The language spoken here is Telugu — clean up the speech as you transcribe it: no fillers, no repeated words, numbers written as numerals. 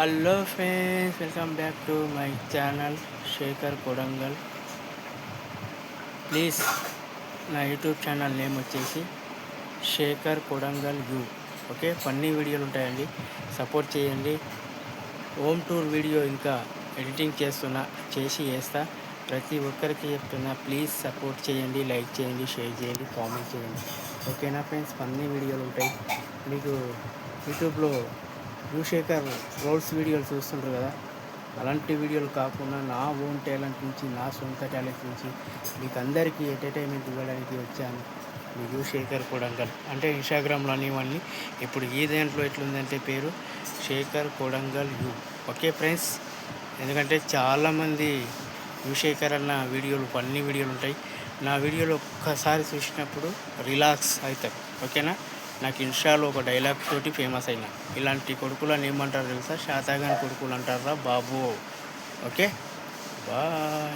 Hello friends, welcome back to my channel Shekhar Kodangal. Please నా యూట్యూబ్ ఛానల్ నేమ్ వచ్చేసి Shekhar Kodangal U. Okay, funny వీడియోలు ఉంటాయండి, సపోర్ట్ చేయండి. హోమ్ టూర్ వీడియో ఇంకా ఎడిటింగ్ చేస్తా. ప్రతి ఒక్కరికి చెప్తున్నా, ప్లీజ్ సపోర్ట్ చేయండి, లైక్ చేయండి, షేర్ చేయండి, కామెంట్ చేయండి. ఓకేనా ఫ్రెండ్స్? ఫన్నీ వీడియోలు ఉంటాయి మీకు యూట్యూబ్లో. శేఖర్ రోల్స్ వీడియోలు చూస్తుంటారు కదా, అలాంటి వీడియోలు కాకుండా నా ఓన్ టాలెంట్ నుంచి, నా సొంత టాలెంట్ నుంచి మీకు అందరికీ ఎంటర్టైన్మెంట్ ఇవ్వడానికి వచ్చాను. మీ శేఖర్ కొడంగల్ అంటే ఇన్స్టాగ్రామ్లో ఇవన్నీ. ఇప్పుడు ఈ దాంట్లో ఎట్లుందంటే పేరు Shekhar Kodangal U. Okay friends, ఎందుకంటే చాలామంది శేఖర్ అన్న వీడియోలు, ఫన్నీ వీడియోలు ఉంటాయి. నా వీడియోలు ఒక్కసారి చూసినప్పుడు రిలాక్స్ అవుతారు. ఓకేనా? నాకు ఇన్స్టాలో ఒక డైలాగ్ తోటి ఫేమస్ అయినా, ఇలాంటి కొడుకులను ఏమంటారు తెలుసా? శాతాగాని కొడుకులు అంటారా బాబు. Okay, bye.